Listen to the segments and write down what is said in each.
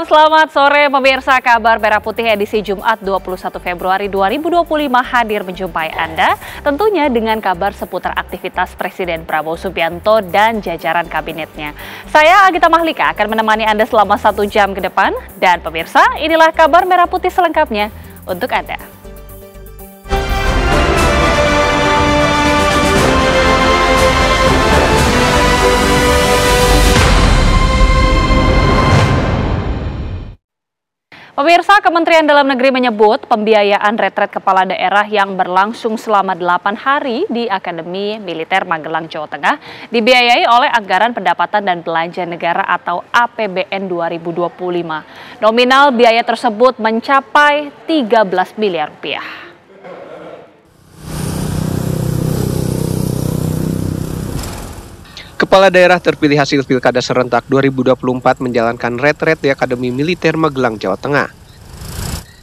Shalom, selamat sore pemirsa. Kabar Merah Putih edisi Jumat 21 Februari 2025 hadir menjumpai Anda, tentunya dengan kabar seputar aktivitas Presiden Prabowo Subianto dan jajaran kabinetnya. Saya Agita Mahlika akan menemani Anda selama 1 jam ke depan, dan pemirsa, inilah kabar Merah Putih selengkapnya untuk Anda. Pemirsa, Kementerian Dalam Negeri menyebut pembiayaan retret kepala daerah yang berlangsung selama 8 hari di Akademi Militer Magelang, Jawa Tengah dibiayai oleh Anggaran Pendapatan dan Belanja Negara atau APBN 2025. Nominal biaya tersebut mencapai 13 miliar rupiah. Kepala daerah terpilih hasil Pilkada serentak 2024 menjalankan retret di Akademi Militer Magelang, Jawa Tengah.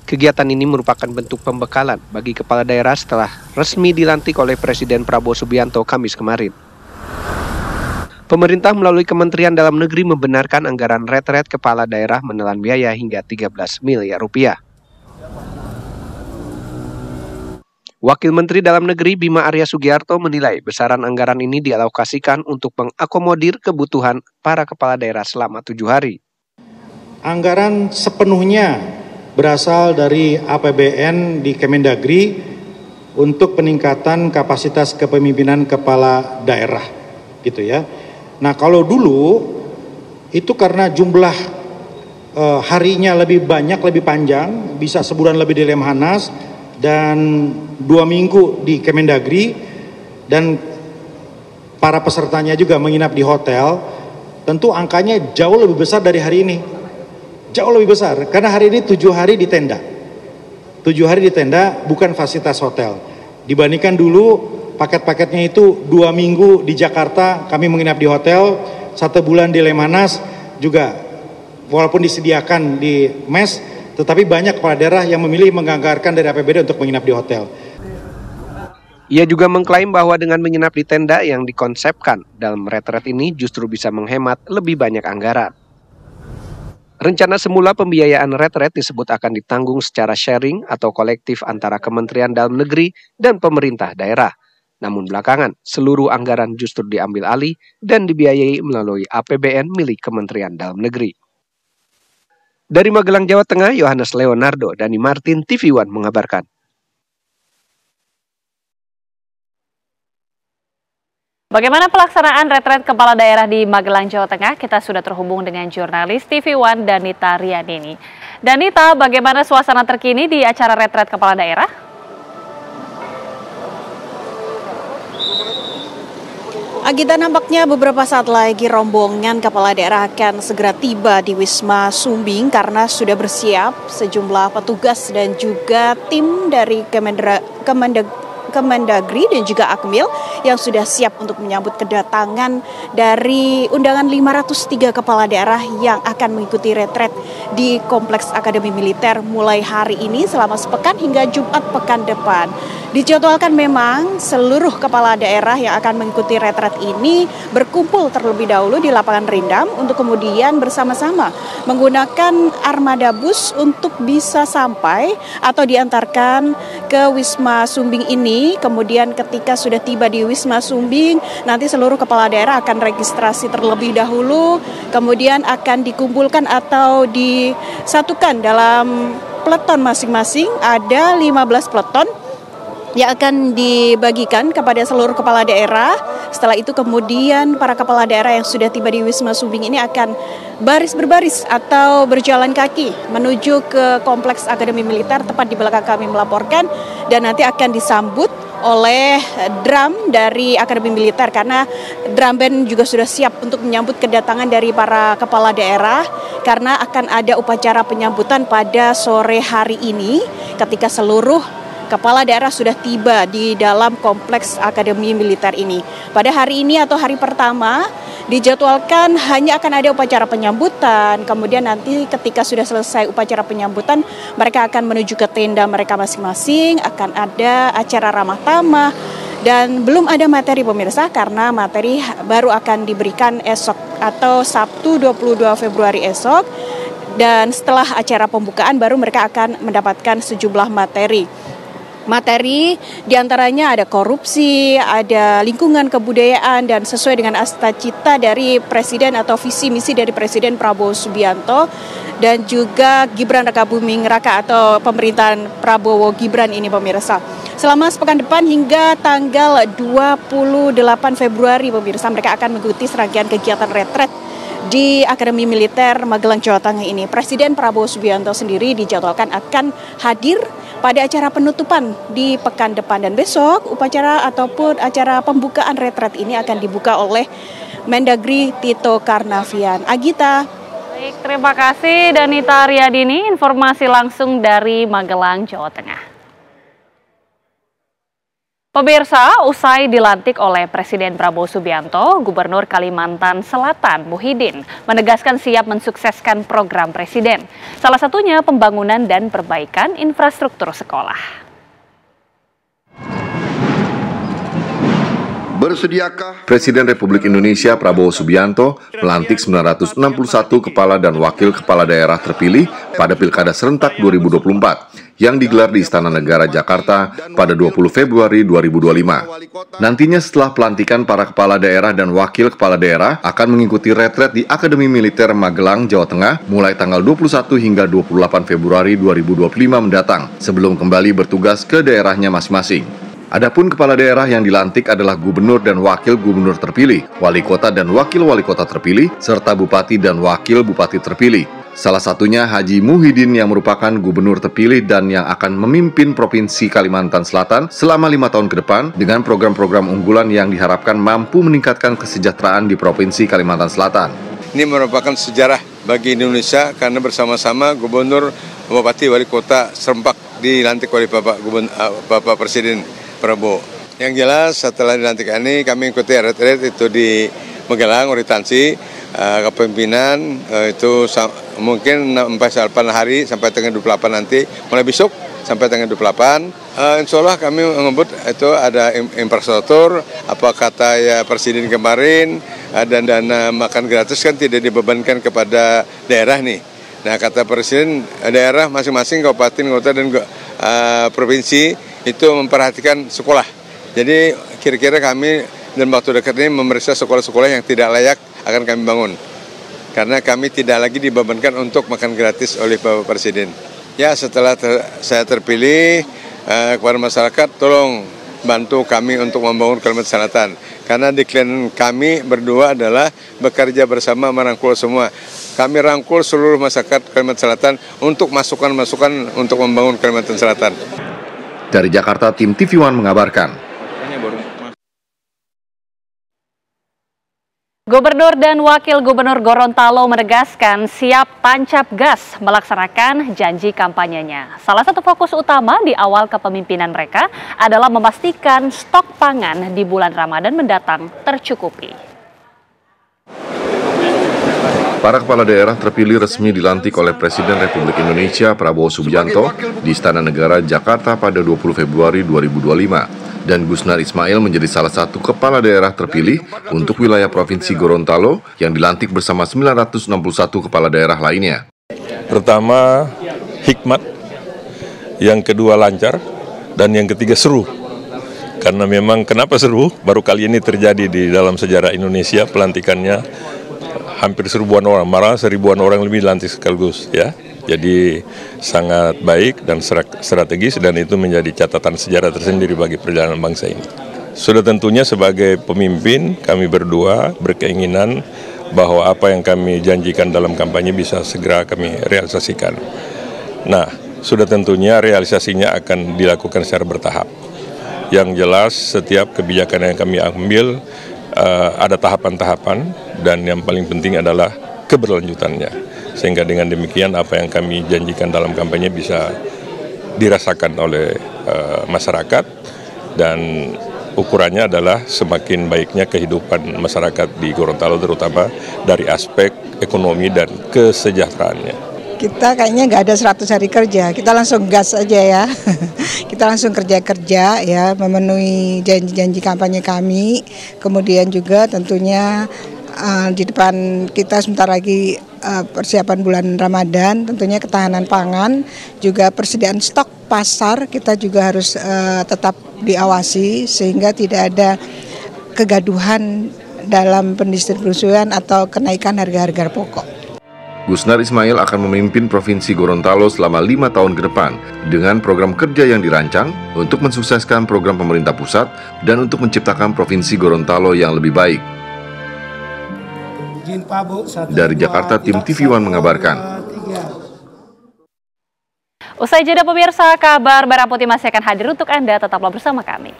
Kegiatan ini merupakan bentuk pembekalan bagi kepala daerah setelah resmi dilantik oleh Presiden Prabowo Subianto Kamis kemarin. Pemerintah melalui Kementerian Dalam Negeri membenarkan anggaran retret kepala daerah menelan biaya hingga 13 miliar rupiah. Wakil Menteri Dalam Negeri Bima Arya Sugiarto menilai besaran anggaran ini dialokasikan untuk mengakomodir kebutuhan para kepala daerah selama 7 hari. Anggaran sepenuhnya berasal dari APBN di Kemendagri untuk peningkatan kapasitas kepemimpinan kepala daerah, gitu ya. Nah, kalau dulu itu karena jumlah harinya lebih banyak, lebih panjang, bisa sebulan lebih di Lemhanas dan 2 minggu di Kemendagri, dan para pesertanya juga menginap di hotel, tentu angkanya jauh lebih besar dari hari ini. Jauh lebih besar, karena hari ini 7 hari di tenda. 7 hari di tenda, bukan fasilitas hotel. Dibandingkan dulu, paket-paketnya itu 2 minggu di Jakarta, kami menginap di hotel, 1 bulan di Lemhanas, juga walaupun disediakan di mes, tetapi banyak kepala daerah yang memilih menganggarkan dari APBD untuk menginap di hotel. Ia juga mengklaim bahwa dengan menginap di tenda yang dikonsepkan dalam retret ini justru bisa menghemat lebih banyak anggaran. Rencana semula pembiayaan retret disebut akan ditanggung secara sharing atau kolektif antara Kementerian Dalam Negeri dan pemerintah daerah. Namun belakangan, seluruh anggaran justru diambil alih dan dibiayai melalui APBN milik Kementerian Dalam Negeri. Dari Magelang, Jawa Tengah, Yohanes Leonardo, Dani Martin, TV One mengabarkan. Bagaimana pelaksanaan retret kepala daerah di Magelang, Jawa Tengah? Kita sudah terhubung dengan jurnalis TV One Danita Rianini. Danita, bagaimana suasana terkini di acara retret kepala daerah? Agita, nampaknya beberapa saat lagi rombongan kepala daerah akan segera tiba di Wisma Sumbing karena sudah bersiap sejumlah petugas dan juga tim dari Kemendagri dan juga Akmil yang sudah siap untuk menyambut kedatangan dari undangan 503 kepala daerah yang akan mengikuti retret di Kompleks Akademi Militer mulai hari ini selama sepekan hingga Jumat pekan depan. Dijadwalkan memang seluruh kepala daerah yang akan mengikuti retret ini berkumpul terlebih dahulu di lapangan Rindam untuk kemudian bersama-sama menggunakan armada bus untuk bisa sampai atau diantarkan ke Wisma Sumbing ini. Kemudian ketika sudah tiba di Wisma Sumbing, nanti seluruh kepala daerah akan registrasi terlebih dahulu, kemudian akan dikumpulkan atau disatukan dalam peleton masing-masing. Ada 15 peleton yang akan dibagikan kepada seluruh kepala daerah. Setelah itu kemudian para kepala daerah yang sudah tiba di Wisma Sumbing ini akan baris berbaris atau berjalan kaki menuju ke Kompleks Akademi Militer tepat di belakang kami melaporkan, dan nanti akan disambut oleh drum dari Akademi Militer karena drum band juga sudah siap untuk menyambut kedatangan dari para kepala daerah karena akan ada upacara penyambutan pada sore hari ini ketika seluruh kepala daerah sudah tiba di dalam Kompleks Akademi Militer ini. Pada hari ini atau hari pertama dijadwalkan hanya akan ada upacara penyambutan, kemudian nanti ketika sudah selesai upacara penyambutan mereka akan menuju ke tenda mereka masing-masing, akan ada acara ramah tamah, dan belum ada materi pemirsa karena materi baru akan diberikan esok atau Sabtu 22 Februari esok. Dan setelah acara pembukaan baru mereka akan mendapatkan sejumlah materi. Materi diantaranya ada korupsi, ada lingkungan kebudayaan, dan sesuai dengan cita dari Presiden atau visi misi dari Presiden Prabowo Subianto, dan juga Gibran Rakabuming Raka atau pemerintahan Prabowo Gibran ini pemirsa. Selama sepekan depan hingga tanggal 28 Februari pemirsa, mereka akan mengikuti serangkaian kegiatan retret di Akademi Militer Magelang, Jawa Tengah ini. Presiden Prabowo Subianto sendiri dijadwalkan akan hadir pada acara penutupan di pekan depan, dan besok upacara ataupun acara pembukaan retret ini akan dibuka oleh Mendagri Tito Karnavian. Agita. Baik, terima kasih Danita Riyadini, informasi langsung dari Magelang, Jawa Tengah. Pemirsa, usai dilantik oleh Presiden Prabowo Subianto, Gubernur Kalimantan Selatan Muhyiddin menegaskan siap mensukseskan program Presiden. Salah satunya pembangunan dan perbaikan infrastruktur sekolah. Bersediakah Presiden Republik Indonesia Prabowo Subianto melantik 961 kepala dan wakil kepala daerah terpilih pada Pilkada Serentak 2024 yang digelar di Istana Negara Jakarta pada 20 Februari 2025. Nantinya setelah pelantikan para kepala daerah dan wakil kepala daerah akan mengikuti retret di Akademi Militer Magelang, Jawa Tengah mulai tanggal 21 hingga 28 Februari 2025 mendatang sebelum kembali bertugas ke daerahnya masing-masing. Adapun kepala daerah yang dilantik adalah gubernur dan wakil gubernur terpilih, wali kota dan wakil wali kota terpilih, serta bupati dan wakil bupati terpilih. Salah satunya Haji Muhyiddin yang merupakan gubernur terpilih dan yang akan memimpin Provinsi Kalimantan Selatan selama 5 tahun ke depan dengan program-program unggulan yang diharapkan mampu meningkatkan kesejahteraan di Provinsi Kalimantan Selatan. Ini merupakan sejarah bagi Indonesia karena bersama-sama gubernur, bupati, wali kota serempak dilantik oleh Bapak Presiden Prabowo. Yang jelas setelah dilantik ini kami ikuti retret itu di Magelang, orientasi kepemimpinan itu mungkin 8 hari sampai tanggal 28 nanti, mulai besok sampai tanggal 28. Insya Allah kami mengebut itu ada infrastruktur, apa kata ya Presiden kemarin, dan dana makan gratis kan tidak dibebankan kepada daerah nih. Nah kata Presiden, daerah masing-masing kabupaten, kota dan provinsi itu memperhatikan sekolah. Jadi kira-kira kami dalam waktu dekat ini memeriksa sekolah-sekolah yang tidak layak akan kami bangun. Karena kami tidak lagi dibebankan untuk makan gratis oleh Bapak Presiden. Ya setelah saya terpilih kepada masyarakat, tolong bantu kami untuk membangun Kalimantan Selatan. Karena deklarasi kami berdua adalah bekerja bersama merangkul semua. Kami rangkul seluruh masyarakat Kalimantan Selatan untuk masukan-masukan untuk membangun Kalimantan Selatan. Dari Jakarta, tim TV One mengabarkan. Gubernur dan Wakil Gubernur Gorontalo menegaskan siap tancap gas melaksanakan janji kampanyenya. Salah satu fokus utama di awal kepemimpinan mereka adalah memastikan stok pangan di bulan Ramadan mendatang tercukupi. Para kepala daerah terpilih resmi dilantik oleh Presiden Republik Indonesia Prabowo Subianto di Istana Negara Jakarta pada 20 Februari 2025. Dan Gusnar Ismail menjadi salah satu kepala daerah terpilih untuk wilayah Provinsi Gorontalo yang dilantik bersama 961 kepala daerah lainnya. Pertama, hikmat. Yang kedua, lancar. Dan yang ketiga, seru. Karena memang kenapa seru? Baru kali ini terjadi di dalam sejarah Indonesia pelantikannya hampir 1000-an orang, malah 1000-an orang lebih dilantik sekaligus ya. Jadi sangat baik dan strategis dan itu menjadi catatan sejarah tersendiri bagi perjalanan bangsa ini. Sudah tentunya sebagai pemimpin kami berdua berkeinginan bahwa apa yang kami janjikan dalam kampanye bisa segera kami realisasikan. Nah, sudah tentunya realisasinya akan dilakukan secara bertahap. Yang jelas setiap kebijakan yang kami ambil ada tahapan-tahapan dan yang paling penting adalah keberlanjutannya. Sehingga dengan demikian apa yang kami janjikan dalam kampanye bisa dirasakan oleh masyarakat dan ukurannya adalah semakin baiknya kehidupan masyarakat di Gorontalo terutama dari aspek ekonomi dan kesejahteraannya. Kita kayaknya nggak ada 100 hari kerja, kita langsung gas aja ya. Kita langsung kerja ya, memenuhi janji-janji kampanye kami. Kemudian juga tentunya di depan kita sebentar lagi persiapan bulan Ramadan, tentunya ketahanan pangan, juga persediaan stok pasar kita juga harus tetap diawasi sehingga tidak ada kegaduhan dalam pendistribusian atau kenaikan harga-harga pokok. Gusnar Ismail akan memimpin Provinsi Gorontalo selama 5 tahun ke depan dengan program kerja yang dirancang untuk mensukseskan program pemerintah pusat dan untuk menciptakan Provinsi Gorontalo yang lebih baik. Dari Jakarta, tim TV One mengabarkan. Usai jeda pemirsa, kabar Merah Putih masih akan hadir untuk Anda, tetaplah bersama kami.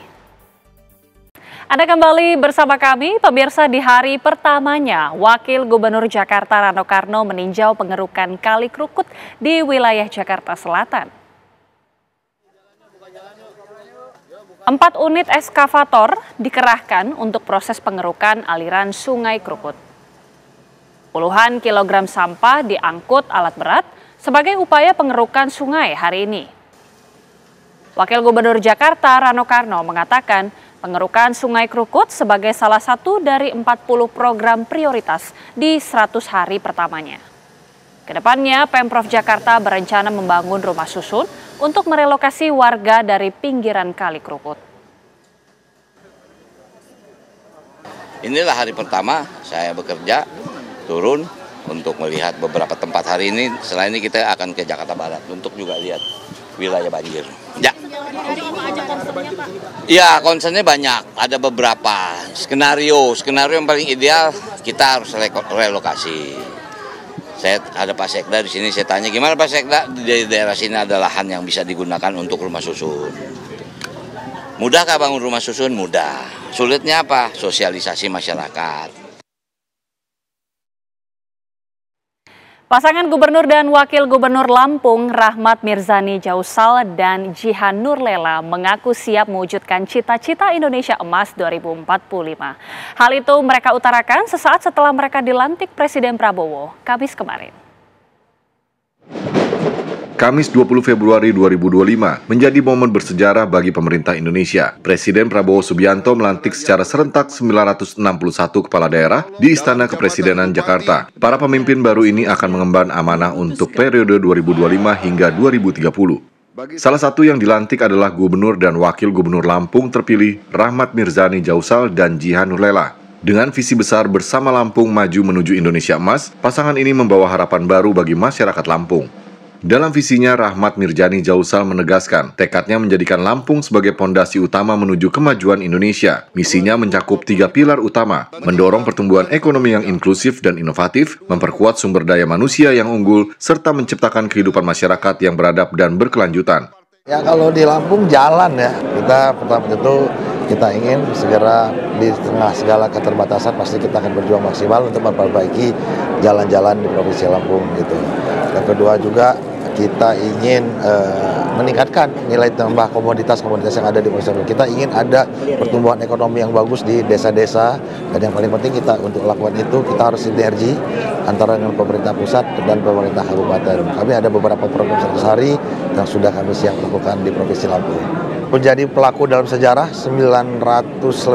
Anda kembali bersama kami, pemirsa. Di hari pertamanya, Wakil Gubernur Jakarta Rano Karno meninjau pengerukan Kali Krukut di wilayah Jakarta Selatan. 4 unit ekskavator dikerahkan untuk proses pengerukan aliran Sungai Krukut. Puluhan kilogram sampah diangkut alat berat sebagai upaya pengerukan sungai hari ini. Wakil Gubernur Jakarta Rano Karno mengatakan pengerukan Sungai Krukut sebagai salah satu dari 40 program prioritas di 100 hari pertamanya. Kedepannya, Pemprov Jakarta berencana membangun rumah susun untuk merelokasi warga dari pinggiran Kali Krukut. Inilah hari pertama saya bekerja, turun untuk melihat beberapa tempat hari ini. Selain ini kita akan ke Jakarta Barat untuk juga lihat wilayah banjir. Ya. Iya, concernnya banyak. Ada beberapa skenario yang paling ideal kita harus relokasi. Saya ada Pak Sekda di sini, saya tanya gimana Pak Sekda, di daerah sini ada lahan yang bisa digunakan untuk rumah susun. Mudahkah bangun rumah susun? Mudah. Sulitnya apa? Sosialisasi masyarakat. Pasangan Gubernur dan Wakil Gubernur Lampung, Rahmat Mirzani Jausal dan Jihan Nurlela mengaku siap mewujudkan cita-cita Indonesia Emas 2045. Hal itu mereka utarakan sesaat setelah mereka dilantik Presiden Prabowo, Kamis kemarin. Kamis 20 Februari 2025 menjadi momen bersejarah bagi pemerintah Indonesia. Presiden Prabowo Subianto melantik secara serentak 961 kepala daerah di Istana Kepresidenan Jakarta. Para pemimpin baru ini akan mengemban amanah untuk periode 2025 hingga 2030. Salah satu yang dilantik adalah Gubernur dan Wakil Gubernur Lampung terpilih Rahmat Mirzani Jausal dan Jihan Nurlela. Dengan visi besar bersama Lampung maju menuju Indonesia Emas, pasangan ini membawa harapan baru bagi masyarakat Lampung. Dalam visinya, Rahmat Mirzani Jausal menegaskan tekadnya menjadikan Lampung sebagai pondasi utama menuju kemajuan Indonesia. Misinya mencakup 3 pilar utama, mendorong pertumbuhan ekonomi yang inklusif dan inovatif, memperkuat sumber daya manusia yang unggul, serta menciptakan kehidupan masyarakat yang beradab dan berkelanjutan. Ya kalau di Lampung jalan ya, kita pertama tentu kita ingin segera di tengah segala keterbatasan pasti kita akan berjuang maksimal untuk memperbaiki jalan-jalan di Provinsi Lampung gitu. Yang kedua juga kita ingin meningkatkan nilai tambah komoditas-komoditas yang ada di Provinsi Lampung. Kita ingin ada pertumbuhan ekonomi yang bagus di desa-desa, dan yang paling penting kita untuk lakukan itu kita harus sinergi antara dengan pemerintah pusat dan pemerintah kabupaten. Kami ada beberapa program 100 hari yang sudah kami siap lakukan di Provinsi Lampung. Menjadi pelaku dalam sejarah, 900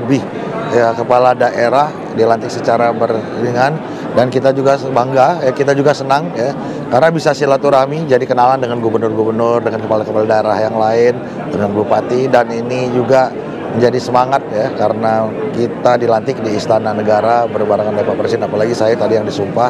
lebih ya, kepala daerah dilantik secara beriringan, dan kita juga bangga, kita juga senang ya, karena bisa silaturahmi, jadi kenalan dengan gubernur-gubernur, dengan kepala-kepala daerah yang lain, dengan bupati, dan ini juga menjadi semangat ya, karena kita dilantik di Istana Negara berbarengan dengan Pak Presiden, apalagi saya tadi yang disumpah,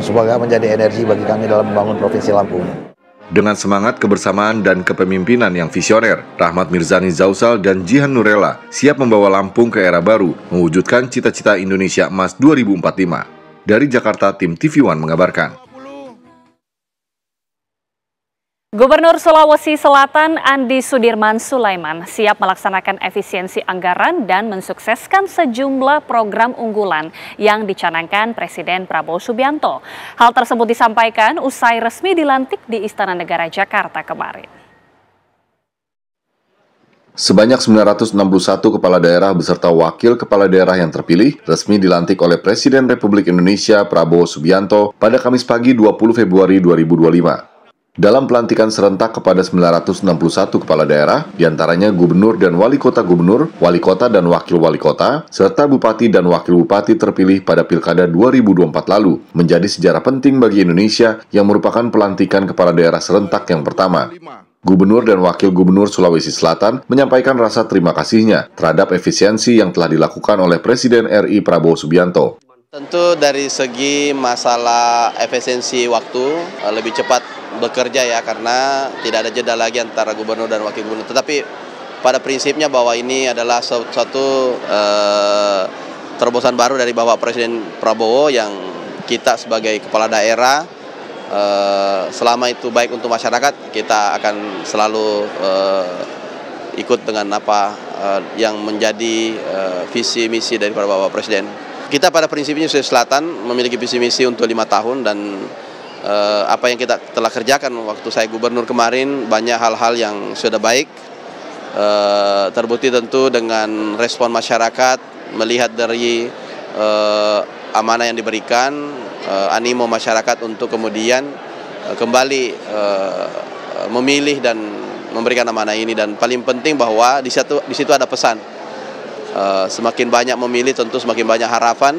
semoga menjadi energi bagi kami dalam membangun Provinsi Lampung. Dengan semangat kebersamaan dan kepemimpinan yang visioner, Rahmat Mirzani Jausal dan Jihan Nurlela siap membawa Lampung ke era baru, mewujudkan cita-cita Indonesia Emas 2045. Dari Jakarta, tim TV One mengabarkan. Gubernur Sulawesi Selatan Andi Sudirman Sulaiman siap melaksanakan efisiensi anggaran dan mensukseskan sejumlah program unggulan yang dicanangkan Presiden Prabowo Subianto. Hal tersebut disampaikan usai resmi dilantik di Istana Negara Jakarta kemarin. Sebanyak 961 kepala daerah beserta wakil kepala daerah yang terpilih resmi dilantik oleh Presiden Republik Indonesia Prabowo Subianto pada Kamis pagi 20 Februari 2025. Dalam pelantikan serentak kepada 961 kepala daerah, diantaranya gubernur dan wali kota dan wakil wali kota, serta bupati dan wakil bupati terpilih pada Pilkada 2024 lalu, menjadi sejarah penting bagi Indonesia yang merupakan pelantikan kepala daerah serentak yang pertama. Gubernur dan Wakil Gubernur Sulawesi Selatan menyampaikan rasa terima kasihnya terhadap efisiensi yang telah dilakukan oleh Presiden RI Prabowo Subianto. Tentu dari segi masalah efisiensi waktu lebih cepat bekerja ya, karena tidak ada jeda lagi antara gubernur dan wakil gubernur. Tetapi pada prinsipnya bahwa ini adalah suatu terobosan baru dari Bapak Presiden Prabowo yang kita sebagai kepala daerah selama itu baik untuk masyarakat, kita akan selalu ikut dengan apa yang menjadi visi misi daripada Bapak Presiden. Kita pada prinsipnya Sulawesi Selatan memiliki visi misi untuk 5 tahun dan apa yang kita telah kerjakan waktu saya gubernur kemarin, banyak hal-hal yang sudah baik, terbukti tentu dengan respon masyarakat, melihat dari amanah yang diberikan, animo masyarakat untuk kemudian kembali memilih dan memberikan amanah ini. Dan paling penting bahwa di situ ada pesan, semakin banyak memilih tentu semakin banyak harapan,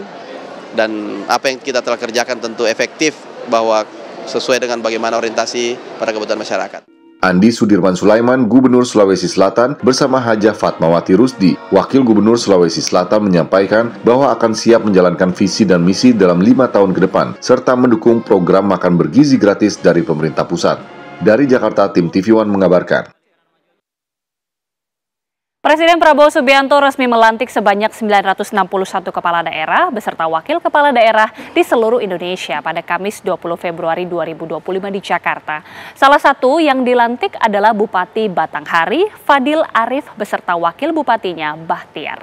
dan apa yang kita telah kerjakan tentu efektif bahwa sesuai dengan bagaimana orientasi pada kebutuhan masyarakat. Andi Sudirman Sulaiman, Gubernur Sulawesi Selatan, bersama Hajah Fatmawati Rusdi, Wakil Gubernur Sulawesi Selatan, menyampaikan bahwa akan siap menjalankan visi dan misi dalam 5 tahun ke depan, serta mendukung program makan bergizi gratis dari pemerintah pusat. Dari Jakarta, tim TV One mengabarkan. Presiden Prabowo Subianto resmi melantik sebanyak 961 kepala daerah beserta wakil kepala daerah di seluruh Indonesia pada Kamis 20 Februari 2025 di Jakarta. Salah satu yang dilantik adalah Bupati Batanghari, Fadil Arif beserta wakil bupatinya, Bahtiar.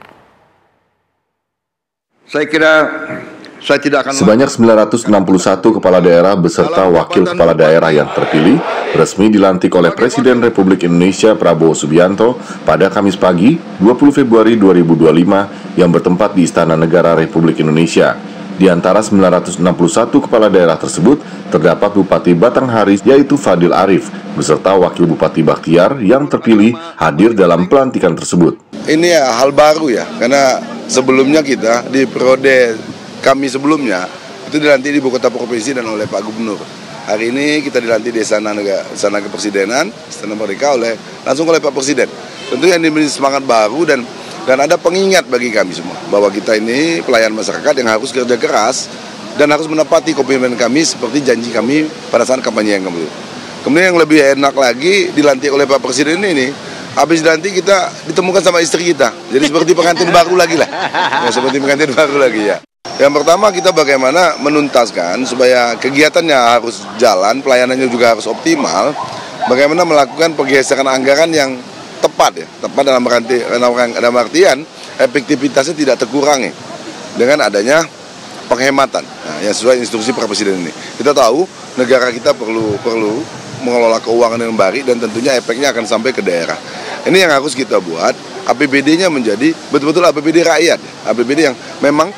Sebanyak 961 kepala daerah beserta wakil kepala daerah yang terpilih resmi dilantik oleh Presiden Republik Indonesia Prabowo Subianto pada Kamis pagi 20 Februari 2025 yang bertempat di Istana Negara Republik Indonesia. Di antara 961 kepala daerah tersebut terdapat Bupati Batanghari yaitu Fadil Arif beserta Wakil Bupati Bahtiar yang terpilih hadir dalam pelantikan tersebut. Ini ya hal baru ya, karena sebelumnya kita di periode kami sebelumnya itu dilantik di Ibu Kota Provinsi dan oleh Pak Gubernur. Hari ini kita dilantik di Istana Kepresidenan, Istana Merdeka langsung oleh Pak Presiden. Tentu yang diberi semangat baru dan ada pengingat bagi kami semua bahwa kita ini pelayan masyarakat yang harus kerja keras dan harus menepati komitmen kami seperti janji kami pada saat kampanye yang kemarin. Kemudian yang lebih enak lagi dilantik oleh Pak Presiden ini, habis dilantik kita ditemukan sama istri kita. Jadi seperti pengantin baru lagi lah. Ya, seperti pengantin baru lagi ya. Yang pertama kita bagaimana menuntaskan supaya kegiatannya harus jalan, pelayanannya juga harus optimal. Bagaimana melakukan pergeseran anggaran yang tepat ya, tepat dalam artian efektivitasnya tidak terkurangi dengan adanya penghematan. Nah, yang sesuai instruksi Pak Presiden ini. Kita tahu negara kita perlu mengelola keuangan yang baik dan tentunya efeknya akan sampai ke daerah. Ini yang harus kita buat, APBD-nya menjadi betul-betul APBD rakyat, APBD yang memang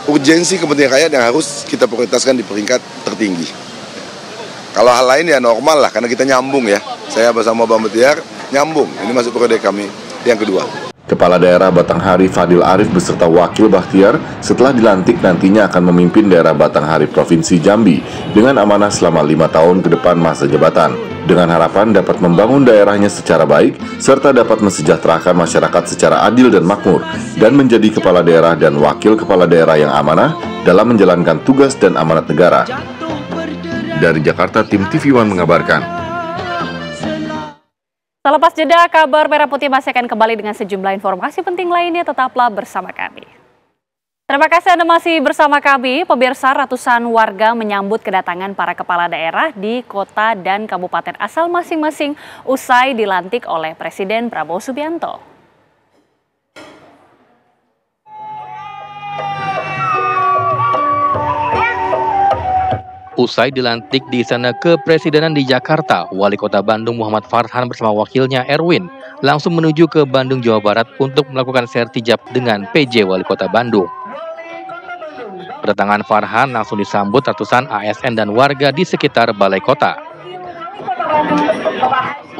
urgensi kepentingan rakyat yang harus kita prioritaskan di peringkat tertinggi. Kalau hal lain ya normal lah, karena kita nyambung ya. Saya bersama Bang Bahtiar nyambung, ini masuk periode kami yang kedua. Kepala Daerah Batanghari Fadil Arif beserta Wakil Bahtiar setelah dilantik nantinya akan memimpin daerah Batanghari Provinsi Jambi dengan amanah selama 5 tahun ke depan masa jabatan. Dengan harapan dapat membangun daerahnya secara baik, serta dapat mensejahterakan masyarakat secara adil dan makmur, dan menjadi kepala daerah dan wakil kepala daerah yang amanah dalam menjalankan tugas dan amanat negara. Dari Jakarta, tim TV One mengabarkan. Selepas jeda, kabar Merah Putih masih akan kembali dengan sejumlah informasi penting lainnya. Tetaplah bersama kami. Terima kasih Anda masih bersama kami. Pemirsa, ratusan warga menyambut kedatangan para kepala daerah di kota dan kabupaten asal masing-masing usai dilantik oleh Presiden Prabowo Subianto. Usai dilantik di Istana Kepresidenan di Jakarta, Wali Kota Bandung Muhammad Farhan bersama wakilnya Erwin langsung menuju ke Bandung, Jawa Barat untuk melakukan sertijab dengan PJ Wali Kota Bandung. Kedatangan Farhan langsung disambut ratusan ASN dan warga di sekitar Balai Kota.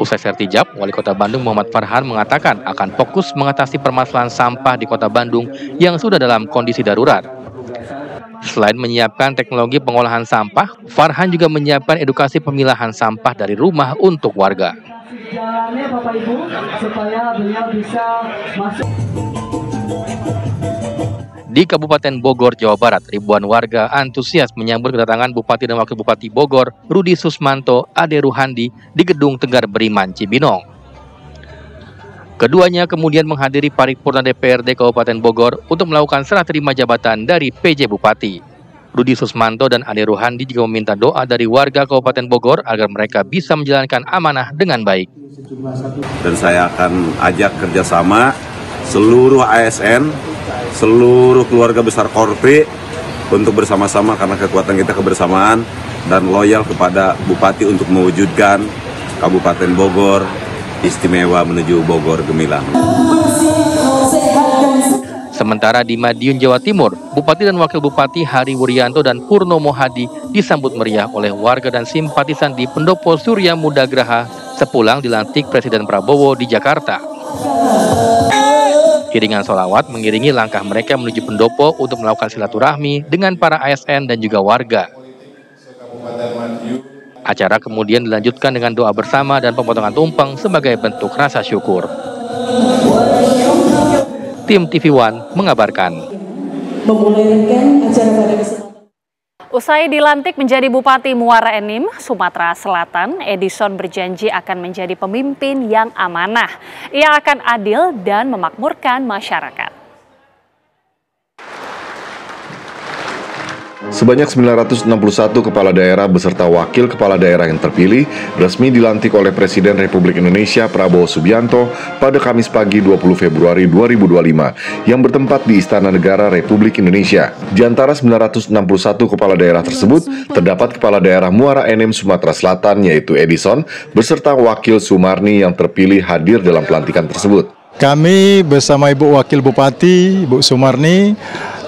Usai sertijab, Wali Kota Bandung Muhammad Farhan mengatakan akan fokus mengatasi permasalahan sampah di Kota Bandung yang sudah dalam kondisi darurat. Selain menyiapkan teknologi pengolahan sampah, Farhan juga menyiapkan edukasi pemilahan sampah dari rumah untuk warga. Jalannya Bapak Ibu supaya beliau bisa masuk. Di Kabupaten Bogor, Jawa Barat, ribuan warga antusias menyambut kedatangan Bupati dan Wakil Bupati Bogor, Rudi Susmanto, Ade Ruhandi, di Gedung Tegar Beriman, Cibinong. Keduanya kemudian menghadiri paripurna DPRD Kabupaten Bogor untuk melakukan serah terima jabatan dari PJ Bupati. Rudi Susmanto dan Ade Ruhandi juga meminta doa dari warga Kabupaten Bogor agar mereka bisa menjalankan amanah dengan baik. Dan saya akan ajak kerjasama seluruh ASN, seluruh keluarga besar Korpri untuk bersama-sama karena kekuatan kita kebersamaan dan loyal kepada Bupati untuk mewujudkan Kabupaten Bogor istimewa menuju Bogor gemilang. Sementara di Madiun, Jawa Timur, Bupati dan Wakil Bupati Hari Wuryanto dan Purnomo Hadi disambut meriah oleh warga dan simpatisan di Pendopo Surya Muda Graha sepulang dilantik Presiden Prabowo di Jakarta. Iringan sholawat mengiringi langkah mereka menuju pendopo untuk melakukan silaturahmi dengan para ASN dan juga warga. Acara kemudian dilanjutkan dengan doa bersama dan pemotongan tumpeng sebagai bentuk rasa syukur. Tim TV One mengabarkan. Usai dilantik menjadi Bupati Muara Enim, Sumatera Selatan, Edison berjanji akan menjadi pemimpin yang amanah. Ia akan adil dan memakmurkan masyarakat. Sebanyak 961 kepala daerah beserta wakil kepala daerah yang terpilih resmi dilantik oleh Presiden Republik Indonesia Prabowo Subianto pada Kamis pagi 20 Februari 2025 yang bertempat di Istana Negara Republik Indonesia. Di antara 961 kepala daerah tersebut, terdapat kepala daerah Muara Enim Sumatera Selatan yaitu Edison beserta Wakil Sumarni yang terpilih hadir dalam pelantikan tersebut. Kami bersama Ibu Wakil Bupati, Ibu Sumarni,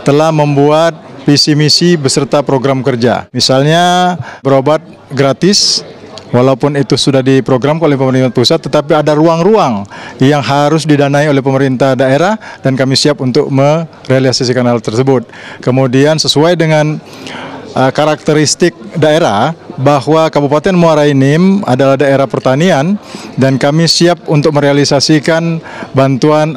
telah membuat visi misi beserta program kerja. Misalnya berobat gratis, walaupun itu sudah diprogram oleh pemerintah pusat, tetapi ada ruang-ruang yang harus didanai oleh pemerintah daerah dan kami siap untuk merealisasikan hal tersebut. Kemudian sesuai dengan karakteristik daerah bahwa Kabupaten Muara Enim adalah daerah pertanian dan kami siap untuk merealisasikan bantuan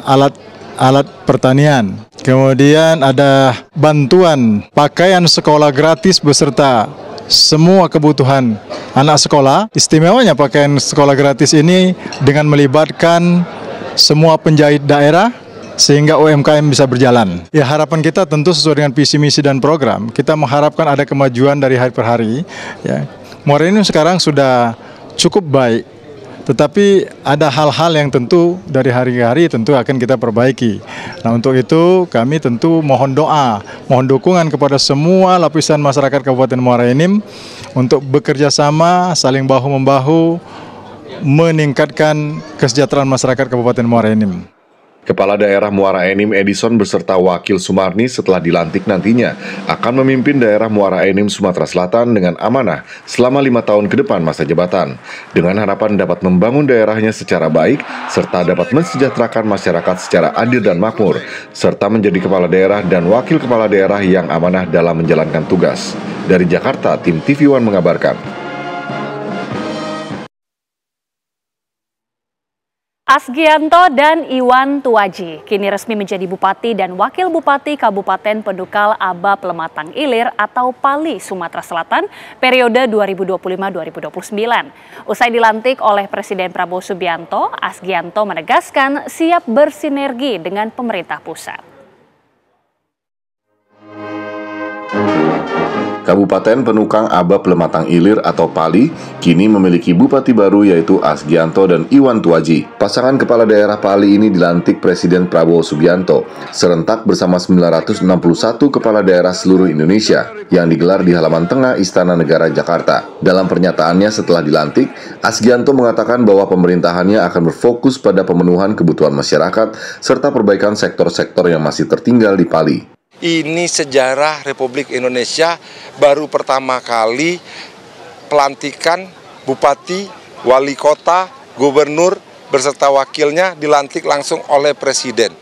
alat pertanian. Kemudian ada bantuan pakaian sekolah gratis beserta semua kebutuhan anak sekolah. Istimewanya pakaian sekolah gratis ini dengan melibatkan semua penjahit daerah sehingga UMKM bisa berjalan. Ya, harapan kita tentu sesuai dengan visi misi dan program. Kita mengharapkan ada kemajuan dari hari per hari. Ya. Muara Enim sekarang sudah cukup baik. Tetapi ada hal-hal yang tentu dari hari ke hari tentu akan kita perbaiki. Nah, untuk itu kami tentu mohon doa, mohon dukungan kepada semua lapisan masyarakat Kabupaten Muara Enim untuk bekerja sama, saling bahu-membahu, meningkatkan kesejahteraan masyarakat Kabupaten Muara Enim. Kepala Daerah Muara Enim Edison beserta Wakil Sumarni setelah dilantik nantinya akan memimpin daerah Muara Enim Sumatera Selatan dengan amanah selama 5 tahun ke depan masa jabatan, dengan harapan dapat membangun daerahnya secara baik, serta dapat mensejahterakan masyarakat secara adil dan makmur, serta menjadi kepala daerah dan wakil kepala daerah yang amanah dalam menjalankan tugas. Dari Jakarta, tim TV One mengabarkan. Asgianto dan Iwan Tuaji kini resmi menjadi Bupati dan Wakil Bupati Kabupaten Pendukal Aba Plematang Ilir atau Pali, Sumatera Selatan periode 2025-2029. Usai dilantik oleh Presiden Prabowo Subianto, Asgianto menegaskan siap bersinergi dengan pemerintah pusat. Kabupaten Penukang Aba Plematang Ilir atau Pali kini memiliki bupati baru yaitu Asgianto dan Iwan Tuaji. Pasangan kepala daerah Pali ini dilantik Presiden Prabowo Subianto serentak bersama 961 kepala daerah seluruh Indonesia yang digelar di halaman tengah Istana Negara Jakarta. Dalam pernyataannya setelah dilantik, Asgianto mengatakan bahwa pemerintahannya akan berfokus pada pemenuhan kebutuhan masyarakat serta perbaikan sektor-sektor yang masih tertinggal di Pali. Ini sejarah Republik Indonesia baru pertama kali pelantikan bupati, wali kota gubernur beserta wakilnya dilantik langsung oleh Presiden.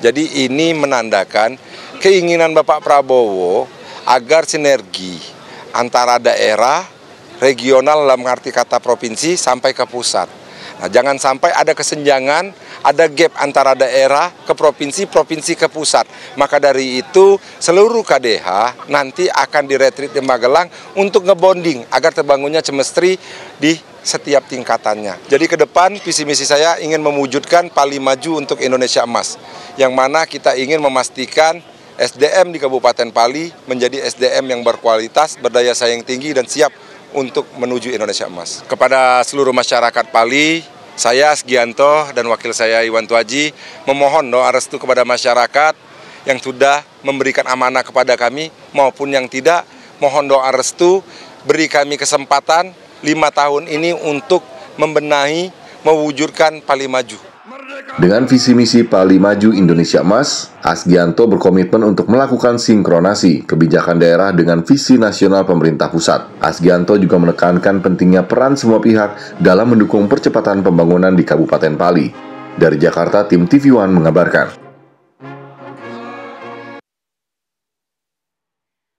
Jadi ini menandakan keinginan Bapak Prabowo agar sinergi antara daerah, regional dalam arti kata provinsi sampai ke pusat. Nah, jangan sampai ada kesenjangan, ada gap antara daerah ke provinsi, provinsi ke pusat. Maka dari itu seluruh KDH nanti akan diretreat di Magelang untuk ngebonding agar terbangunnya chemistry di setiap tingkatannya. Jadi ke depan visi misi saya ingin mewujudkan Pali Maju untuk Indonesia Emas, yang mana kita ingin memastikan SDM di Kabupaten Pali menjadi SDM yang berkualitas, berdaya saing tinggi dan siap untuk menuju Indonesia Emas. Kepada seluruh masyarakat Pali, saya Asgianto dan wakil saya Iwan Tuaji memohon doa restu kepada masyarakat yang sudah memberikan amanah kepada kami maupun yang tidak, mohon doa restu, beri kami kesempatan 5 tahun ini untuk membenahi, mewujudkan Pali Maju. Dengan visi misi Pali Maju Indonesia Emas, Asgianto berkomitmen untuk melakukan sinkronasi kebijakan daerah dengan visi nasional pemerintah pusat. Asgianto juga menekankan pentingnya peran semua pihak dalam mendukung percepatan pembangunan di Kabupaten Pali. Dari Jakarta, tim TV One mengabarkan.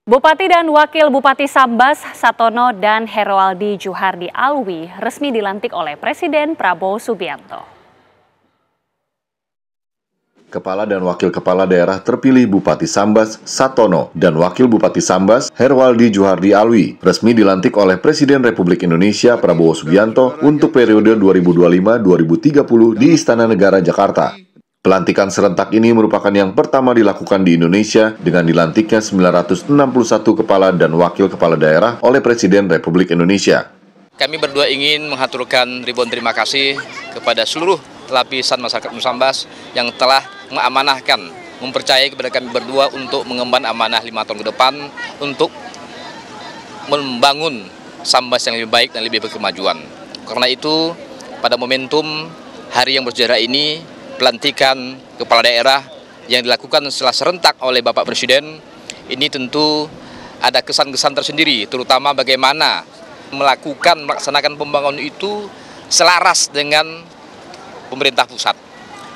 Bupati dan Wakil Bupati Sambas, Satono dan Herwaldi Juhardi Alwi resmi dilantik oleh Presiden Prabowo Subianto. Kepala dan Wakil Kepala Daerah terpilih Bupati Sambas, Satono, dan Wakil Bupati Sambas, Herwaldi Juhardi Alwi, resmi dilantik oleh Presiden Republik Indonesia Prabowo Subianto untuk periode 2025-2030 di Istana Negara, Jakarta. Pelantikan serentak ini merupakan yang pertama dilakukan di Indonesia dengan dilantiknya 961 kepala dan wakil kepala daerah oleh Presiden Republik Indonesia. Kami berdua ingin mengaturkan ribuan terima kasih kepada seluruh lapisan masyarakat Sambas yang telah mengamanahkan, mempercayai kepada kami berdua untuk mengemban amanah 5 tahun ke depan untuk membangun Sambas yang lebih baik dan lebih berkemajuan. Karena itu, pada momentum hari yang bersejarah ini, pelantikan kepala daerah yang dilakukan setelah serentak oleh Bapak Presiden, ini tentu ada kesan-kesan tersendiri, terutama bagaimana melaksanakan pembangunan itu selaras dengan pemerintah pusat.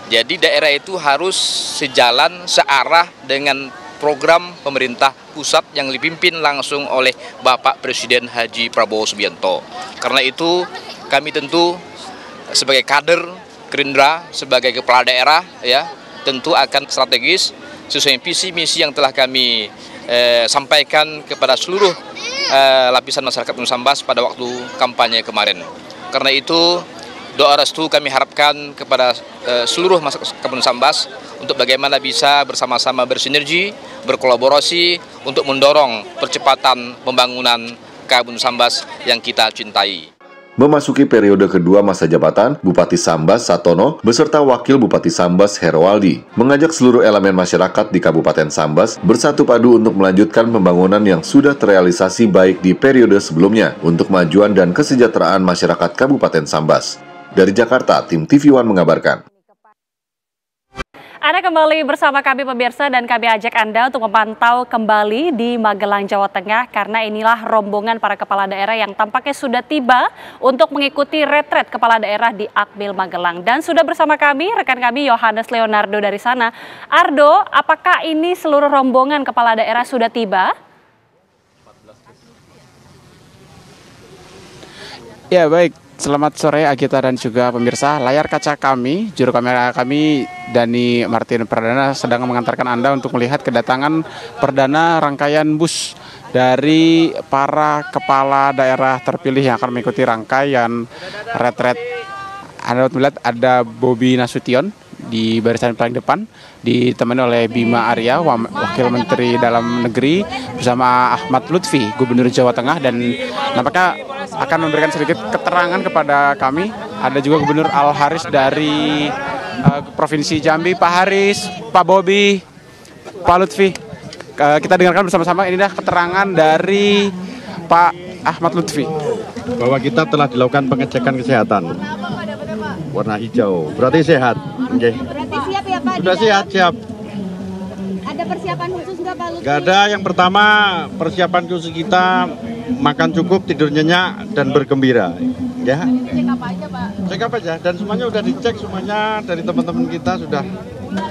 Jadi daerah itu harus sejalan, searah dengan program pemerintah pusat yang dipimpin langsung oleh Bapak Presiden Haji Prabowo Subianto. Karena itu kami tentu sebagai kader Gerindra, sebagai kepala daerah, ya tentu akan strategis sesuai visi misi yang telah kami sampaikan kepada seluruh lapisan masyarakat Sambas pada waktu kampanye kemarin. Karena itu doa restu kami harapkan kepada seluruh masyarakat Sambas untuk bagaimana bisa bersama-sama bersinergi, berkolaborasi untuk mendorong percepatan pembangunan Kabupaten Sambas yang kita cintai. Memasuki periode kedua masa jabatan, Bupati Sambas, Satono, beserta Wakil Bupati Sambas, Herwaldi, mengajak seluruh elemen masyarakat di Kabupaten Sambas bersatu padu untuk melanjutkan pembangunan yang sudah terrealisasi baik di periode sebelumnya untuk kemajuan dan kesejahteraan masyarakat Kabupaten Sambas. Dari Jakarta, tim TV One mengabarkan. Anda kembali bersama kami pemirsa dan kami ajak Anda untuk memantau kembali di Magelang, Jawa Tengah karena inilah rombongan para kepala daerah yang tampaknya sudah tiba untuk mengikuti retret kepala daerah di Akmil Magelang. Dan sudah bersama kami rekan kami Yohanes Leonardo dari sana. Ardo, apakah ini seluruh rombongan kepala daerah sudah tiba? Ya, baik. Selamat sore Agita dan juga pemirsa. Layar kaca kami, juru kamera kami Dani Martin Perdana sedang mengantarkan Anda untuk melihat kedatangan perdana rangkaian bus dari para kepala daerah terpilih yang akan mengikuti rangkaian retret. Anda melihat ada Bobi Nasution di barisan paling depan, ditemani oleh Bima Arya, Wakil Menteri Dalam Negeri, bersama Ahmad Lutfi, Gubernur Jawa Tengah, dan nampaknya akan memberikan sedikit keterangan kepada kami. Ada juga Gubernur Al Haris dari Provinsi Jambi, Pak Haris, Pak Bobi, Pak Lutfi. Kita dengarkan bersama-sama, ini dah keterangan dari Pak Ahmad Lutfi. Bahwa kita telah dilakukan pengecekan kesehatan. Warna hijau, berarti sehat. Okay. Berarti siap ya Pak? Sudah siap. Ada persiapan khusus nggak Pak Lutfi? Nggak ada, yang pertama persiapan khusus kita makan cukup, tidur nyenyak, dan bergembira. Ya. Cek apa aja, Pak? Cek apa aja, dan semuanya udah dicek, semuanya dari teman-teman kita sudah. Nggak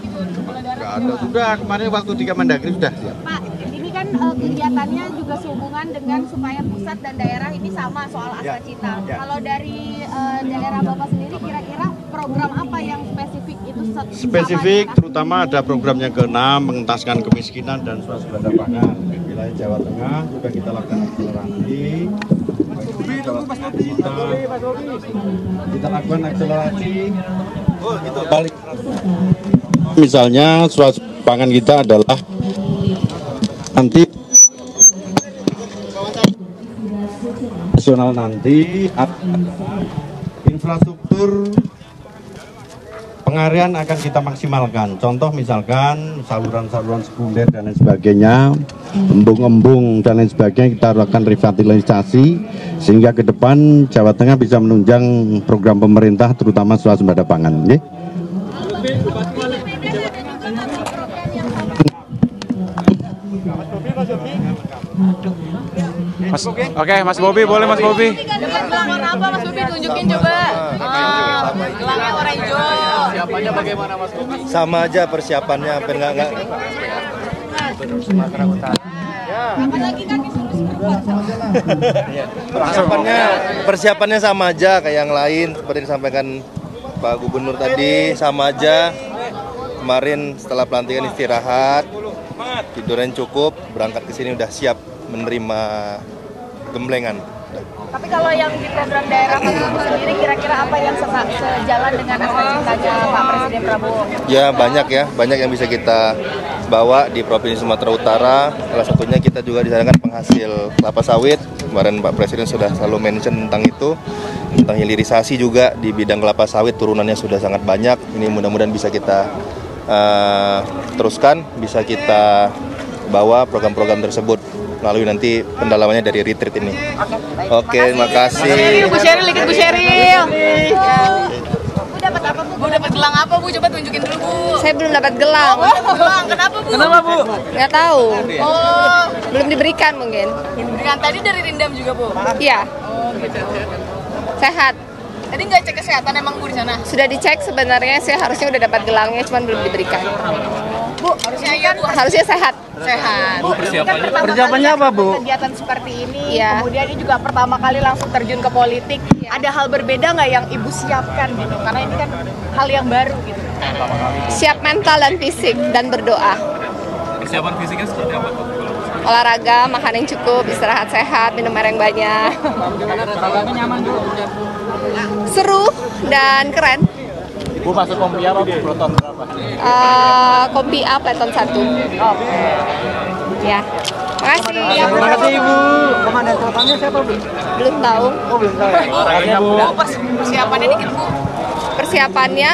ada, sudah kemarin waktu di Kemendagri sudah. Pak, ini kan kegiatannya juga sehubungan dengan supaya pusat dan daerah ini sama soal Astacita. Kalau dari daerah Bapak sendiri kira-kira program apa yang spesifik itu spesifik, terutama ada program yang ke-6 mengentaskan kemiskinan dan swasembada pangan. Di wilayah Jawa Tengah juga kita lakukan akselerasi. Kita lakukan akselerasi. Balik. Misalnya swasembada pangan kita adalah nanti nasional nanti infrastruktur pengarian akan kita maksimalkan. Contoh misalkan saluran-saluran sekunder dan lain sebagainya, embung-embung dan lain sebagainya kita lakukan revitalisasi sehingga ke depan Jawa Tengah bisa menunjang program pemerintah terutama swasembada pangan. Mas Bobi, boleh Mas Bobi? Gelang apa Mas Bobi, tunjukin coba. Gelangnya warna hijau. Persiapannya bagaimana Mas Bobi? Sama aja persiapannya, enggak. Sumatera Utara. Apalagi kan Persiapannya sama aja kayak yang lain seperti disampaikan Pak Gubernur tadi, sama aja. Kemarin setelah pelantikan istirahat, tidurnya cukup, berangkat ke sini udah siap menerima gemblengan. Tapi kalau yang di program daerah Mas sendiri kira-kira apa yang sejalan dengan Astacitanya Pak Presiden Prabowo? Ya banyak yang bisa kita bawa di Provinsi Sumatera Utara. Salah satunya kita juga di sana kan penghasil kelapa sawit. Kemarin Pak Presiden sudah selalu mention tentang itu, tentang hilirisasi juga di bidang kelapa sawit, turunannya sudah sangat banyak. Ini mudah-mudahan bisa kita teruskan, bisa kita bawa program-program tersebut melalui nanti pendalamannya dari retreat ini. Oke, terima kasih. Bu Sheryl, Bu Sheryl. Bu dapat apa Bu? Bu dapat gelang apa Bu? Coba tunjukin dulu Bu. Saya belum dapat gelang. Gelang, kenapa Bu? Kenapa Bu? Nggak tahu. Oh, belum diberikan mungkin. Belum diberikan, tadi dari Rindam juga Bu? Iya. Oh, gitu. Sehat. Tadi nggak cek kesehatan emang Bu di sana? Sudah dicek sebenarnya, saya harusnya udah dapat gelangnya, cuman belum diberikan. Bu, harusnya iya Bu. Harusnya sehat. Sehat. Bu, persiapannya apa Bu? Kegiatan seperti ini, kemudian ini juga pertama kali langsung terjun ke politik. Ada hal berbeda nggak yang Ibu siapkan gitu? Karena ini kan hal yang baru gitu. Siap mental dan fisik dan berdoa. Persiapan fisiknya seperti apa Pak? Olahraga, makan yang cukup, istirahat sehat, minum air yang banyak. Olahraganya nyaman Bu? Seru dan keren. Bu masuk kompi apa Bu? Proton berapa? Kompi A Platon 1. Ya. Makasih. Terima kasih Ibu. Komandan Selatan siapa Bu? Belum tahu. Oh, belum tahu. Olahraganya Bu. Persiapannya dikit Bu. Persiapannya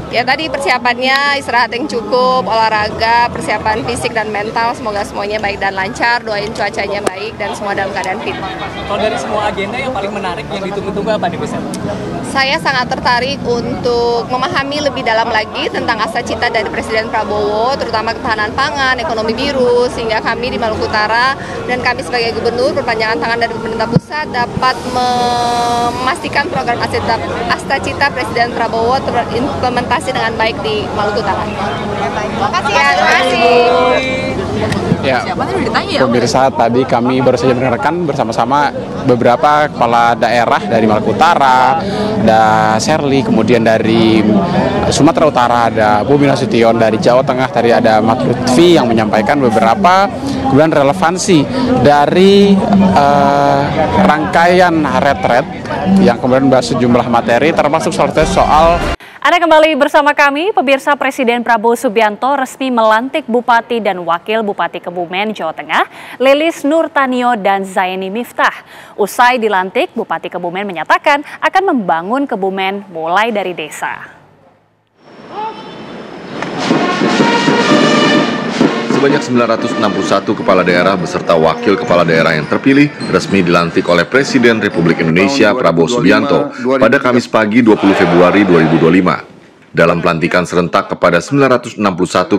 ya tadi persiapannya istirahat yang cukup, olahraga, persiapan fisik dan mental, semoga semuanya baik dan lancar, doain cuacanya baik dan semua dalam keadaan fit. Kalau dari semua agenda yang paling menarik yang ditunggu-tunggu apa nih Bu? Saya sangat tertarik untuk memahami lebih dalam lagi tentang Astacita dari Presiden Prabowo, terutama ketahanan pangan, ekonomi biru, sehingga kami di Maluku Utara dan kami sebagai gubernur perpanjangan tangan dari pemerintah pusat dapat memastikan program Astacita Presiden Prabowo terimplementasi dengan baik di Maluku Utara. Terima kasih. Ya, terima kasih. Ya, pemirsa, tadi kami baru saja mendengarkan bersama-sama beberapa kepala daerah dari Maluku Utara, ada Sherly, kemudian dari Sumatera Utara ada Bobi Nasution, dari Jawa Tengah tadi ada Mat Lutfi yang menyampaikan beberapa kemudian relevansi dari rangkaian retret yang kemudian membahas sejumlah materi termasuk soal Anda kembali bersama kami, pemirsa. Presiden Prabowo Subianto resmi melantik Bupati dan Wakil Bupati Kebumen, Jawa Tengah, Lilis Nurtanio dan Zaini Miftah. Usai dilantik, Bupati Kebumen menyatakan akan membangun Kebumen mulai dari desa. Sebanyak 961 kepala daerah beserta wakil kepala daerah yang terpilih resmi dilantik oleh Presiden Republik Indonesia Prabowo Subianto pada Kamis pagi 20 Februari 2025. dalam pelantikan serentak kepada 961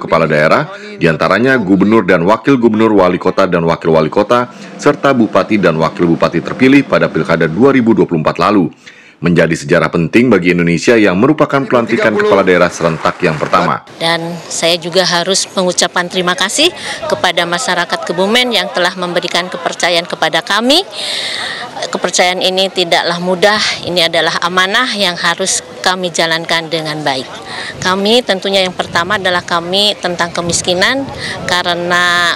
kepala daerah, diantaranya gubernur dan wakil gubernur, wali kota dan wakil wali kota, serta bupati dan wakil bupati terpilih pada Pilkada 2024 lalu. Menjadi sejarah penting bagi Indonesia yang merupakan pelantikan kepala daerah serentak yang pertama. Dan saya juga harus mengucapkan terima kasih kepada masyarakat Kebumen yang telah memberikan kepercayaan kepada kami. Kepercayaan ini tidaklah mudah, ini adalah amanah yang harus kami jalankan dengan baik. Kami tentunya yang pertama adalah kami tentang kemiskinan, karena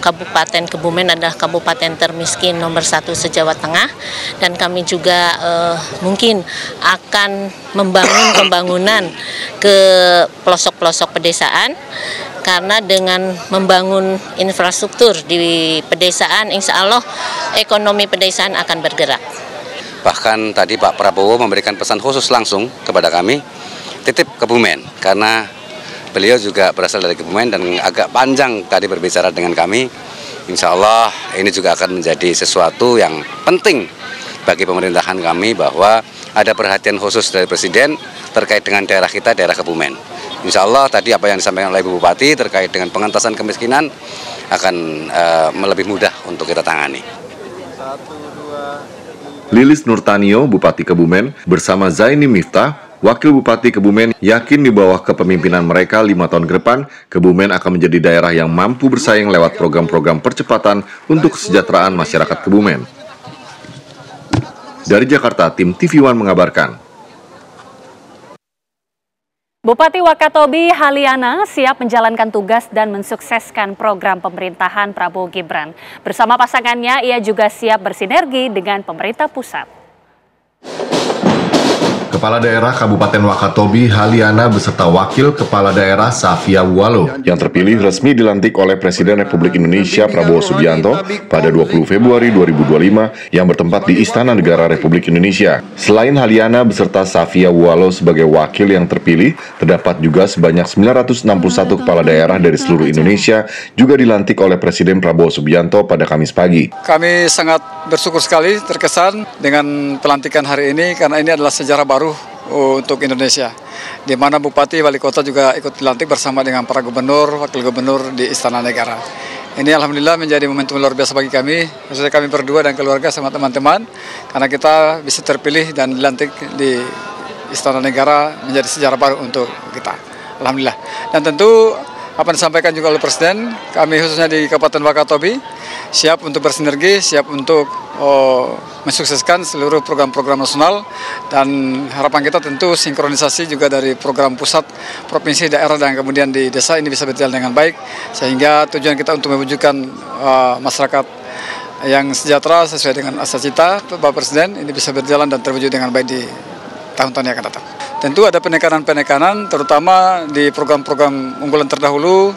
Kabupaten Kebumen adalah kabupaten termiskin nomor 1 se-Jawa Tengah, dan kami juga mungkin akan membangun pembangunan ke pelosok-pelosok pedesaan, karena dengan membangun infrastruktur di pedesaan, insya Allah ekonomi pedesaan akan bergerak. Bahkan tadi Pak Prabowo memberikan pesan khusus langsung kepada kami, titip Kebumen, karena beliau juga berasal dari Kebumen dan agak panjang tadi berbicara dengan kami. Insya Allah ini juga akan menjadi sesuatu yang penting bagi pemerintahan kami, bahwa ada perhatian khusus dari Presiden terkait dengan daerah kita, daerah Kebumen. Insya Allah tadi apa yang disampaikan oleh Ibu Bupati terkait dengan pengentasan kemiskinan akan lebih mudah untuk kita tangani. Lilis Nurtanio, Bupati Kebumen, bersama Zaini Miftah, Wakil Bupati Kebumen, yakin di bawah kepemimpinan mereka 5 tahun ke depan, Kebumen akan menjadi daerah yang mampu bersaing lewat program-program percepatan untuk kesejahteraan masyarakat Kebumen. Dari Jakarta, tim TV One mengabarkan. Bupati Wakatobi Haliana siap menjalankan tugas dan mensukseskan program pemerintahan Prabowo Gibran. Bersama pasangannya, ia juga siap bersinergi dengan pemerintah pusat. Kepala Daerah Kabupaten Wakatobi Haliana beserta Wakil Kepala Daerah Safia Wualo yang terpilih resmi dilantik oleh Presiden Republik Indonesia Prabowo Subianto pada 20 Februari 2025 yang bertempat di Istana Negara Republik Indonesia. Selain Haliana beserta Safia Wualo sebagai wakil yang terpilih, terdapat juga sebanyak 961 kepala daerah dari seluruh Indonesia juga dilantik oleh Presiden Prabowo Subianto pada Kamis pagi. Kami sangat bersyukur sekali, terkesan dengan pelantikan hari ini, karena ini adalah sejarah baru untuk Indonesia, di mana Bupati, Wali Kota juga ikut dilantik bersama dengan para gubernur, wakil gubernur di Istana Negara. Ini alhamdulillah menjadi momentum luar biasa bagi kami, khususnya kami berdua dan keluarga sama teman-teman, karena kita bisa terpilih dan dilantik di Istana Negara menjadi sejarah baru untuk kita. Alhamdulillah. Dan tentu apa yang disampaikan juga oleh Presiden, kami khususnya di Kabupaten Wakatobi siap untuk bersinergi, siap untuk mensukseskan seluruh program-program nasional, dan harapan kita tentu sinkronisasi juga dari program pusat, provinsi, daerah, dan kemudian di desa ini bisa berjalan dengan baik, sehingga tujuan kita untuk mewujudkan masyarakat yang sejahtera sesuai dengan asa cita Bapak Presiden ini bisa berjalan dan terwujud dengan baik di tahun-tahun yang akan datang. Tentu ada penekanan-penekanan, terutama di program-program unggulan terdahulu,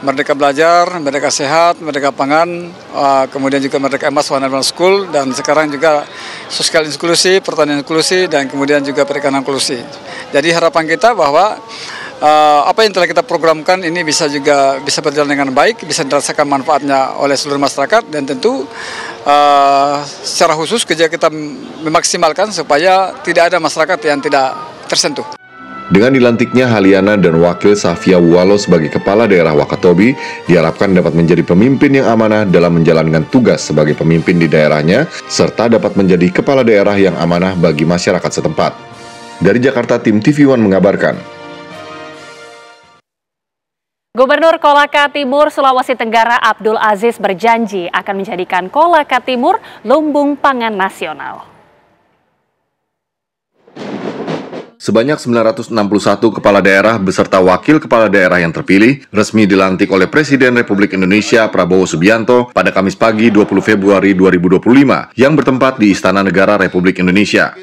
Merdeka Belajar, Merdeka Sehat, Merdeka Pangan, kemudian juga Merdeka Emas, One School, dan sekarang juga sosial inklusi, pertanian inklusi, dan kemudian juga perikanan inklusi. Jadi harapan kita bahwa apa yang telah kita programkan ini bisa berjalan dengan baik, bisa dirasakan manfaatnya oleh seluruh masyarakat, dan tentu secara khusus kerja kita memaksimalkan supaya tidak ada masyarakat yang tidak tersentuh. Dengan dilantiknya Haliana dan Wakil Safia Wualo sebagai Kepala Daerah Wakatobi, diharapkan dapat menjadi pemimpin yang amanah dalam menjalankan tugas sebagai pemimpin di daerahnya, serta dapat menjadi Kepala Daerah yang amanah bagi masyarakat setempat. Dari Jakarta, tim TV One mengabarkan. Gubernur Kolaka Timur Sulawesi Tenggara Abdul Aziz berjanji akan menjadikan Kolaka Timur lumbung pangan nasional. Sebanyak 961 kepala daerah beserta wakil kepala daerah yang terpilih resmi dilantik oleh Presiden Republik Indonesia Prabowo Subianto pada Kamis pagi 20 Februari 2025 yang bertempat di Istana Negara Republik Indonesia.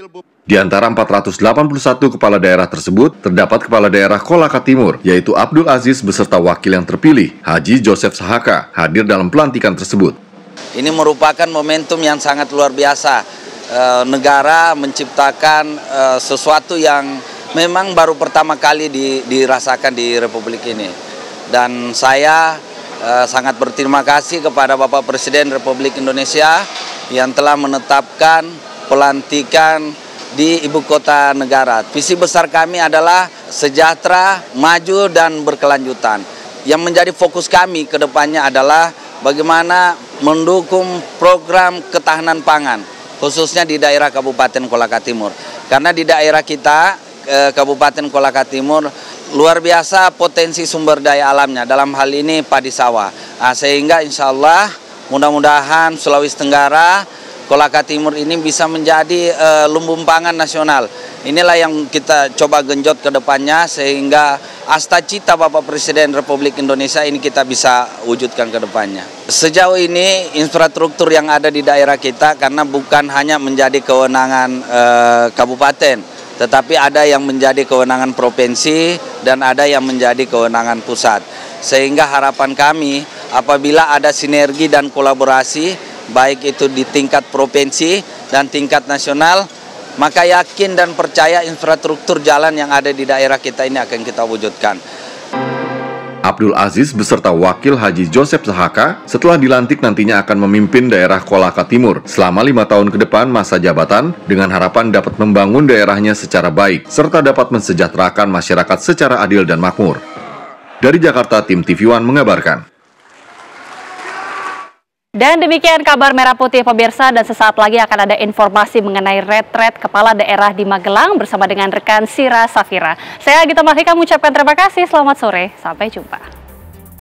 Di antara 481 kepala daerah tersebut, terdapat kepala daerah Kolaka Timur, yaitu Abdul Aziz beserta wakil yang terpilih, Haji Joseph Sahaka, hadir dalam pelantikan tersebut. Ini merupakan momentum yang sangat luar biasa. Negara menciptakan sesuatu yang memang baru pertama kali dirasakan di Republik ini. Dan saya sangat berterima kasih kepada Bapak Presiden Republik Indonesia yang telah menetapkan pelantikan di ibu kota negara. Visi besar kami adalah sejahtera, maju, dan berkelanjutan. Yang menjadi fokus kami ke depannya adalah bagaimana mendukung program ketahanan pangan, khususnya di daerah Kabupaten Kolaka Timur. Karena di daerah kita, Kabupaten Kolaka Timur, luar biasa potensi sumber daya alamnya, dalam hal ini padi sawah. Sehingga insya Allah mudah-mudahan Sulawesi Tenggara, Kolaka Timur ini bisa menjadi lumbung pangan nasional. Inilah yang kita coba genjot ke depannya sehingga asta-cita Bapak Presiden Republik Indonesia ini kita bisa wujudkan ke depannya. Sejauh ini infrastruktur yang ada di daerah kita karena bukan hanya menjadi kewenangan kabupaten, tetapi ada yang menjadi kewenangan provinsi dan ada yang menjadi kewenangan pusat. Sehingga harapan kami apabila ada sinergi dan kolaborasi baik itu di tingkat provinsi dan tingkat nasional, maka yakin dan percaya infrastruktur jalan yang ada di daerah kita ini akan kita wujudkan. Abdul Aziz beserta Wakil Haji Joseph Sahaka setelah dilantik nantinya akan memimpin daerah Kolaka Timur selama 5 tahun ke depan masa jabatan dengan harapan dapat membangun daerahnya secara baik serta dapat mensejahterakan masyarakat secara adil dan makmur. Dari Jakarta, tim TV One mengabarkan. Dan demikian kabar Merah Putih pemirsa, dan sesaat lagi akan ada informasi mengenai retret kepala daerah di Magelang bersama dengan rekan Sira Safira. Saya Gita Mahika mengucapkan terima kasih, selamat sore, sampai jumpa.